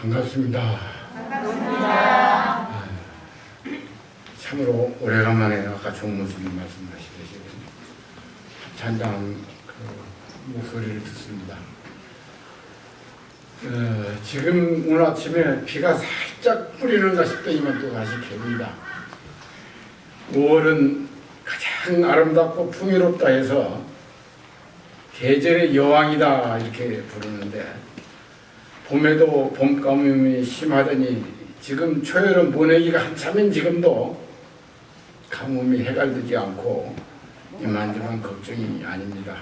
반갑습니다. 반갑습니다. 참으로 오래간만에 아까 정무수님 말씀하시듯이 잔잔한 그 목소리를 듣습니다. 지금 오늘 아침에 비가 살짝 뿌리는가 싶더니만 또 다시 개입니다. 5월은 가장 아름답고 풍요롭다 해서 계절의 여왕이다 이렇게 부르는데, 봄에도 봄 가뭄이 심하더니 지금 초여름 보내기가 한참인 지금도 가뭄이 해갈되지 않고 이만저만 걱정이 아닙니다.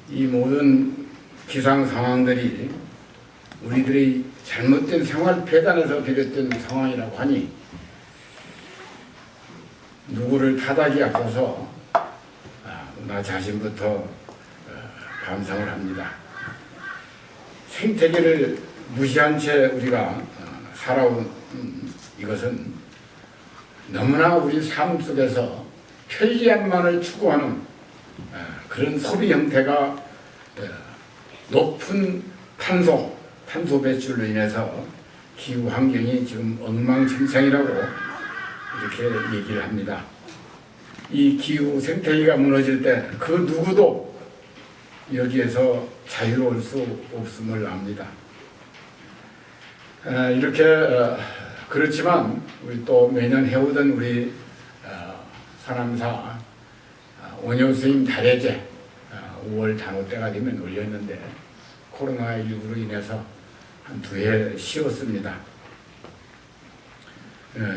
이 모든 기상 상황들이 우리들의 잘못된 생활 폐단에서 비롯된 상황이라고 하니 누구를 탓하기 앞서서 나 자신부터 반성을 합니다. 생태계를 무시한 채 우리가 살아온 이것은 너무나 우리 삶 속에서 편리함만을 추구하는 그런 소비 형태가 높은 탄소 배출로 인해서 기후 환경이 지금 엉망진창이라고 이렇게 얘기를 합니다. 이 기후 생태계가 무너질 때 그 누구도 여기에서 자유로울 수 없음을 압니다. 이렇게 그렇지만 우리 또 매년 해오던 우리 산암사 원효스님 달해제 5월 단오 때가 되면 올렸는데 코로나19로 인해서 한 2해 쉬었습니다.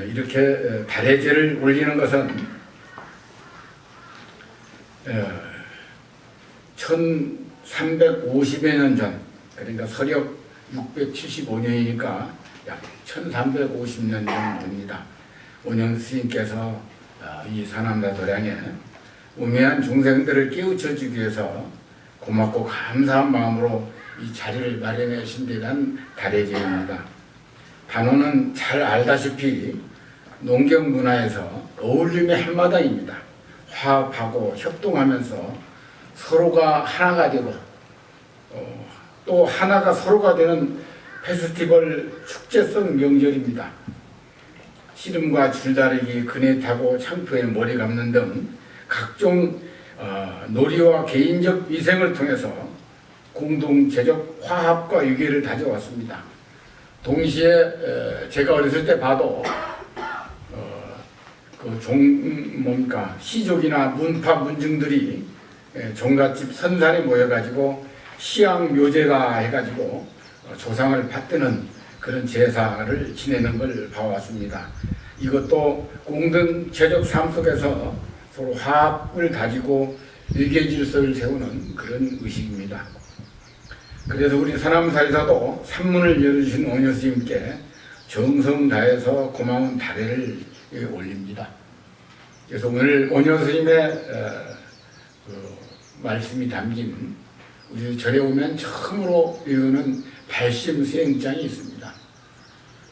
이렇게 달해제를 올리는 것은 1350여 년 전, 그러니까 서력 675년이니까 약 1350년 전 됩니다. 원효 스님께서 이 산암사 도량에 우매한 중생들을 깨우쳐주기 위해서 고맙고 감사한 마음으로 이 자리를 마련해 주신 데 대한 달해제입니다. 단오는 잘 알다시피 농경 문화에서 어울림의 한마당입니다. 화합하고 협동하면서 서로가 하나가 되고 또 하나가 서로가 되는 페스티벌 축제성 명절입니다. 씨름과 줄다리기, 그네 타고 창포에 머리 감는 등 각종 놀이와 개인적 위생을 통해서 공동체적 화합과 유계를 다져왔습니다. 동시에 제가 어렸을 때 봐도 시족이나 문파 문중들이 종갓집 선산에 모여가지고 시양 묘제가 해가지고 조상을 받드는 그런 제사를 지내는 걸 봐왔습니다. 이것도 공동체적 삶 속에서 서로 화합을 다지고 위계 질서를 세우는 그런 의식입니다. 그래서 우리 산암사에서도 산문을 열어주신 원효 스님께 정성 다해서 고마운 달해를 올립니다. 그래서 오늘 원효 스님의 말씀이 담긴 우리 절에 오면 처음으로 외우는 발심 수행장이 있습니다.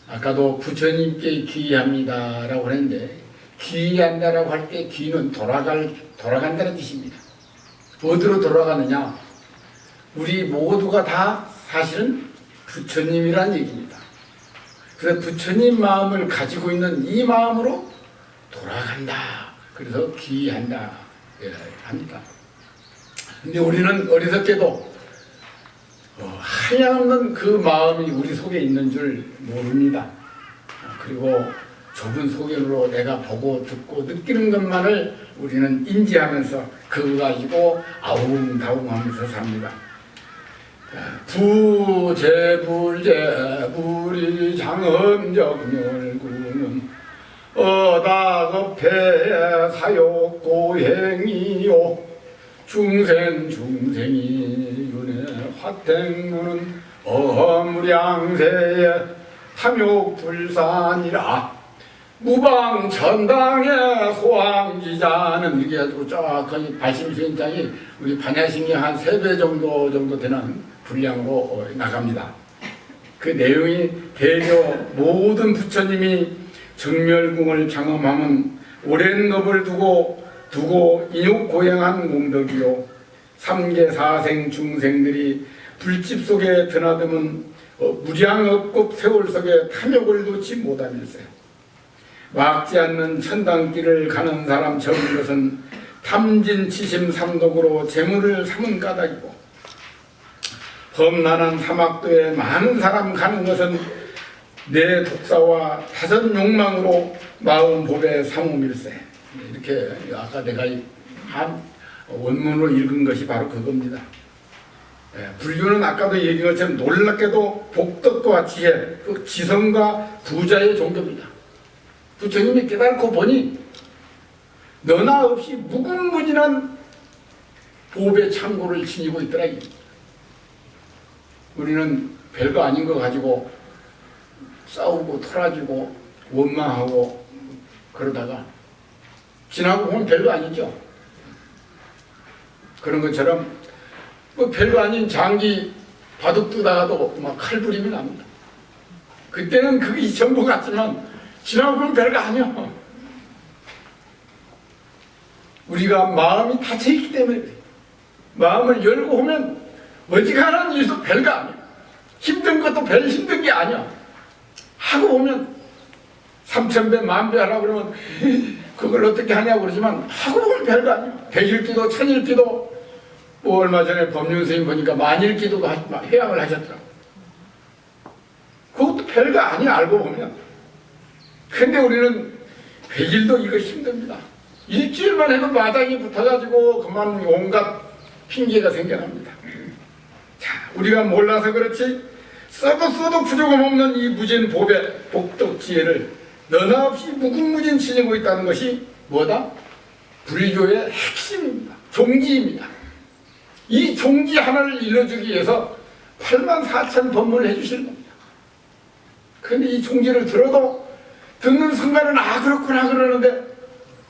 아까도 부처님께 귀의합니다 라고 했는데, 귀의한다라고 할 때 귀는 돌아간다는 뜻입니다. 어디로 돌아가느냐? 우리 모두가 다 사실은 부처님이란 얘기입니다. 그래서 부처님 마음을 가지고 있는 이 마음으로 돌아간다. 그래서 귀의한다 합니다. 근데 우리는 어리석게도 한량없는 그 마음이 우리 속에 있는 줄 모릅니다. 그리고 좁은 소견으로 내가 보고 듣고 느끼는 것만을 우리는 인지하면서 그거 가지고 아웅다웅하면서 삽니다. 부재불재 장엄정멸구는 어다급해 사욕고행이요 중생이 윤회 화택무는 어무량세에 탐욕불산이라 무방천당의 소왕기자는 이렇게 해가지고 쫙 거의 발심수행장이 우리 반야심이 한 3배 정도 되는 분량으로 나갑니다. 그 내용이 대저 모든 부처님이 정멸궁을 장엄하면 오랜 업을 두고 인욕 고행한 공덕이요 삼계 사생 중생들이 불집 속에 드나드는 무량업급 세월 속에 탐욕을 놓지 못하면서요. 막지 않는 천당길을 가는 사람 적은 것은 탐진치심 삼독으로 재물을 삼은 까닭이고, 험난한 사막도에 많은 사람 가는 것은 내 독사와 다섯 욕망으로 마음 법에 삼음일세. 이렇게 아까 내가 한 원문으로 읽은 것이 바로 그겁니다. 불교는 아까도 얘기한 것처럼 놀랍게도 복덕과 지혜, 그 지성과 부자의 종교입니다. 부처님이 깨닫고 보니 너나 없이 무궁무진한 보배 창고를 지니고 있더라. 우리는 별거 아닌 거 가지고 싸우고 토라지고 원망하고 그러다가 지나고 보면 별거 아니죠. 그런 것처럼 뭐 별거 아닌 장기 바둑 두다가도 막 칼부림이 납니다. 그때는 그게 전부 같지만 지나고 보면 별거 아니야. 우리가 마음이 닫혀있기 때문에 그래. 마음을 열고 오면 어지간한 일도 별거 아니야. 힘든 것도 별 힘든 게 아니야. 하고 보면 3000배 만배 하라고 그러면 그걸 어떻게 하냐고 그러지만 하고 보면 별거 아니야. 100일기도 1000일기도 뭐 얼마 전에 법륜 스님 보니까 만일기도도 해양을 하셨더라고. 그것도 별거 아니야 알고 보면. 근데 우리는 100일도 이거 힘듭니다. 일주일만 해도 마당이 붙어가지고 그만 온갖 핑계가 생겨납니다. 자, 우리가 몰라서 그렇지 써도 부족함 없는 이 무진 보배 복덕지혜를 너나 없이 무궁무진 지니고 있다는 것이 뭐다? 불교의 핵심입니다. 종지입니다. 이 종지 하나를 일러주기 위해서 84,000 법문을 해주시는 겁니다. 그런데 이 종지를 들어도 듣는 순간은 아 그렇구나 그러는데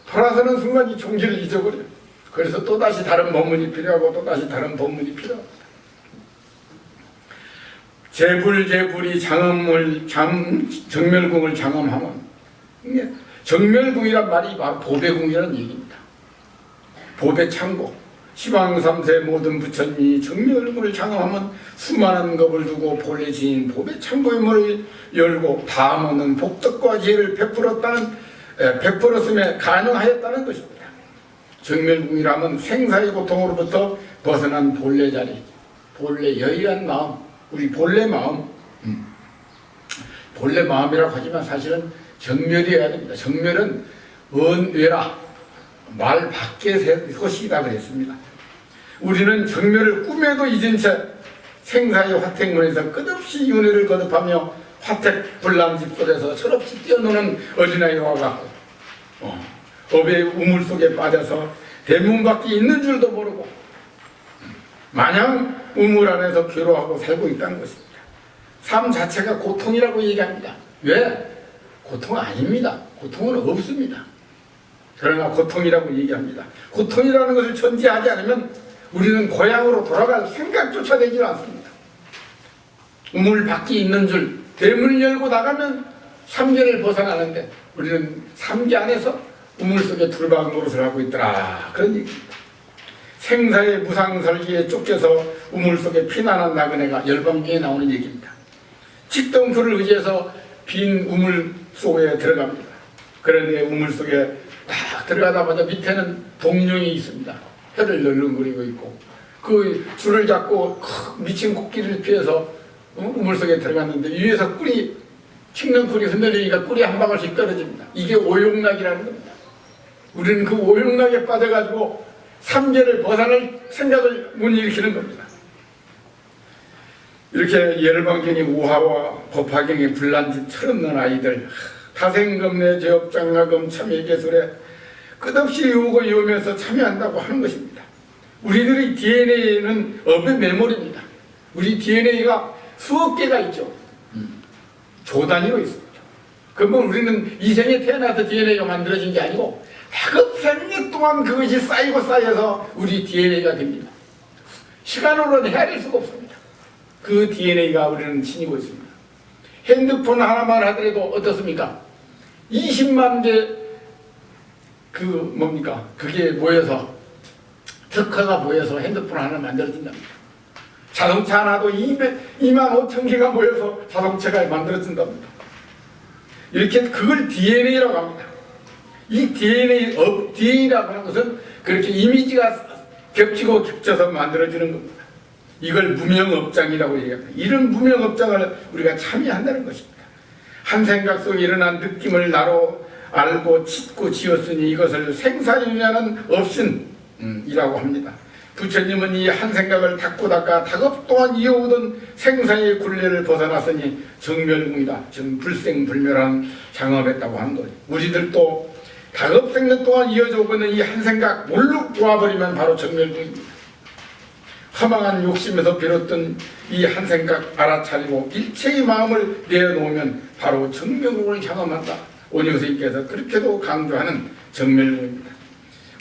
돌아서는 순간 이 종지를 잊어버려요. 그래서 또다시 다른 법문이 필요하고 또다시 다른 법문이 필요합니다. 재불이 정멸궁을 장엄하면 정멸궁이란 말이 바로 보배궁이라는 얘기입니다. 보배창고 시방삼세 모든 부처님이 정멸궁을 장엄하면 수많은 겁을 두고 본래 지인 보배창고의 문을 열고 다음없는 복덕과 지혜를 베풀었음에 가능하였다는 것입니다. 정멸궁이라면 생사의 고통으로부터 벗어난 본래 자리, 본래 여의한 마음, 우리 본래 마음, 본래 마음이라고 하지만 사실은 정멸이어야 됩니다. 정멸은 언외라, 말 밖의 소식이다 그랬습니다. 우리는 정멸을 꿈에도 잊은 채 생사의 화택문에서 끝없이 윤회를 거듭하며 화택 불람집 속에서 철없이 뛰어노는 어린아이와 같고 업의 우물 속에 빠져서 대문 밖에 있는 줄도 모르고 마냥 우물 안에서 괴로워하고 살고 있다는 것입니다. 삶 자체가 고통이라고 얘기합니다. 왜? 고통 아닙니다. 고통은 없습니다. 그러나 고통이라고 얘기합니다. 고통이라는 것을 전제하지 않으면 우리는 고향으로 돌아갈 생각조차 되지 않습니다. 우물 밖에 있는 줄 대문을 열고 나가면 삼계를 벗어나는데 우리는 삼계 안에서 우물 속에 둘박 노릇을 하고 있더라 그런 얘기입니다. 생사의 무상설기에 쫓겨서 우물 속에 피난한 나그네가 열방경에 나오는 얘기입니다. 직덩굴을 의지해서 빈 우물 속에 들어갑니다. 그런데 우물 속에 딱 들어가자마자 밑에는 동룡이 있습니다. 혀를 널렁거리고 있고 그 줄을 잡고 미친 코끼리를 피해서 우물 속에 들어갔는데 위에서 꿀이 칡는 꿀이 흔들리니까 꿀이 한 방울씩 떨어집니다. 이게 오용락이라는 겁니다. 우리는 그 오용락에 빠져가지고 삼계를 벗어날 생각을 못 일으키는 겁니다. 이렇게 열방경의 우화와 법화경의 불난집 철없는 아이들 타생금내 제업장가금 참여개술에 끝없이 이오고 이오면서 참여한다고 하는 것입니다. 우리들의 DNA는 업의 메모리입니다. 우리 DNA가 수억 개가 있죠. 조 단위로 있습니다. 그러면 우리는 이 생에 태어나서 DNA가 만들어진 게 아니고 다급 생애 동안 그것이 쌓이고 쌓여서 우리 DNA가 됩니다. 시간으로는 헤아릴 수가 없습니다. 그 DNA가 우리는 지니고 있습니다. 핸드폰 하나만 하더라도 어떻습니까? 20만 개 그게 모여서 특허가 모여서 핸드폰 하나 만들어진답니다. 자동차 하나도 2만 5천 개가 모여서 자동차가 만들어진답니다. 이렇게 그걸 DNA라고 합니다. 이 DNA라고 하는 것은 그렇게 이미지가 겹치고 겹쳐서 만들어지는 겁니다. 이걸 무명업장이라고 얘기합니다. 이런 무명업장을 우리가 참여한다는 것입니다. 한 생각 속에 일어난 느낌을 나로 알고 짓고 지었으니 이것을 생사윤리하는 업신이라고 합니다. 부처님은 이 한 생각을 닦고 닦아 닭업 동안 이어오던 생사의 굴레를 벗어났으니 정멸궁이다. 즉 불생불멸한 장업했다고 하는 거예요. 우리들도 닭업 생년 동안 이어져 오고 있는 이 한 생각 몰록 놓아버리면 바로 정멸궁입니다. 허망한 욕심에서 비롯된 이 한 생각 알아차리고 일체의 마음을 내어놓으면 바로 정멸궁을 향함한다. 오녀스님께서 그렇게도 강조하는 정멸궁입니다.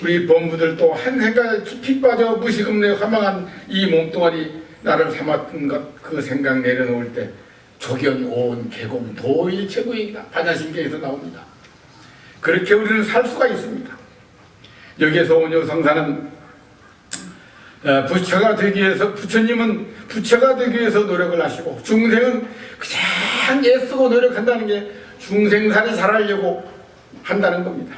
우리 범부들도 한 생각에 깊이 빠져 무시금내 허망한 이 몸뚱아리 나를 삼았던 것 그 생각 내려놓을 때 조견 오온 개공 도일체구이다. 반야신경에서 나옵니다. 그렇게 우리는 살 수가 있습니다. 여기에서 오녀성사는 부처가 되기 위해서 부처님은 부처가 되기 위해서 노력을 하시고 중생은 그냥 애쓰고 노력한다는 게 중생살이 잘하려고 한다는 겁니다.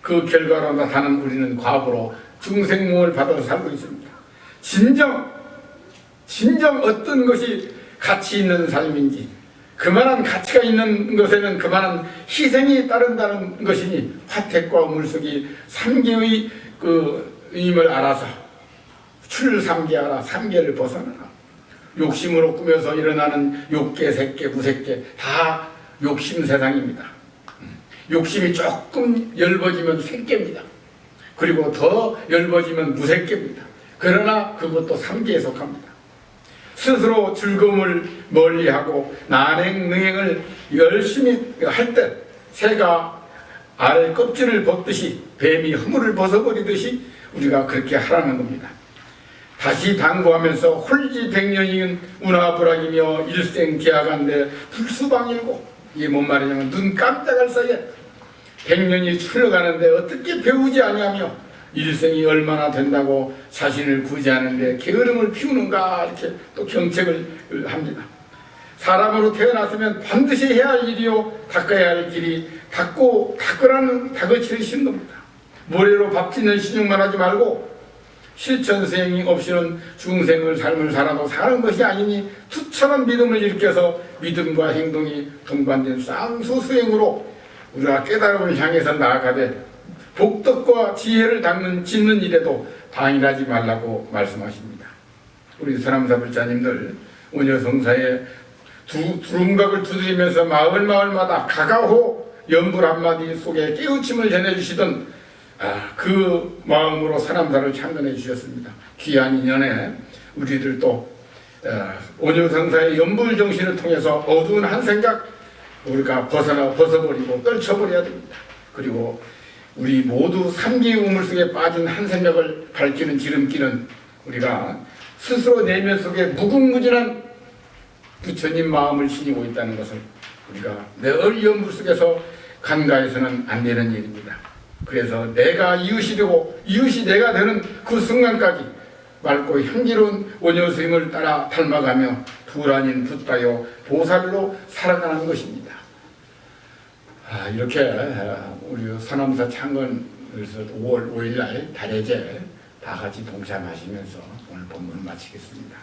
그 결과로 나타나는 우리는 과거로 중생몽을 받아서 살고 있습니다. 진정 어떤 것이 가치 있는 삶인지 그만한 가치가 있는 것에는 그만한 희생이 따른다는 것이니 화택과 물속이 삼계의 그 의미를 알아서 출삼계하라. 삼계를 벗어나라. 욕심으로 꾸며서 일어나는 욕계, 색계, 무색계 다 욕심 세상입니다. 욕심이 조금 엷어지면 색계입니다. 그리고 더 엷어지면 무색계입니다. 그러나 그것도 삼계에 속합니다. 스스로 즐거움을 멀리하고 난행능행을 열심히 할 때 새가 알 껍질을 벗듯이 뱀이 허물을 벗어버리듯이 우리가 그렇게 하라는 겁니다. 다시 당부하면서 홀지백년인 운하불락이며 일생기하간데 불수방일고 이게 뭔 말이냐면 눈 깜짝할 사이에 100년이 흘러가는데 어떻게 배우지 아니하며 일생이 얼마나 된다고 자신을 구제하는데 게으름을 피우는가 이렇게 또 경책을 합니다. 사람으로 태어났으면 반드시 해야 할 일이요 닦아야 할 길이 닦으라는 다그치는 겁니다. 모래로 밥 짓는 신용만 하지 말고 실천 수행이 없이는 중생을 삶을 살아도 사는 것이 아니니 투철한 믿음을 일으켜서 믿음과 행동이 동반된 쌍수 수행으로 우리가 깨달음을 향해서 나아가되 복덕과 지혜를 짓는 일에도 방일하지 말라고 말씀하십니다. 우리 서남사 불자님들 오녀성사의 두rum각을 두드리면서 마을마다 가가호 연불 한마디 속에 깨우침을 전해주시던 그 마음으로 서남사를 창건해 주셨습니다. 귀한 인연에 우리들도 오녀성사의 연불 정신을 통해서 어두운 한 생각 우리가 벗어버리고 떨쳐버려야 됩니다. 그리고 우리 모두 삼계의 우물 속에 빠진 한 생각을 밝히는 지름길은 우리가 스스로 내면 속에 무궁무진한 부처님 마음을 지니고 있다는 것을 우리가 늘 연불 속에서 간과해서는 안 되는 일입니다. 그래서 내가 이웃이 되고 이웃이 내가 되는 그 순간까지 맑고 향기로운 오녀스님을 따라 닮아가며 불안인 붓다요 보살로 살아가는 것입니다. 이렇게 우리 서남사 창건에서 5월 5일 날 달해제 다 같이 동참하시면서 오늘 본문을 마치겠습니다.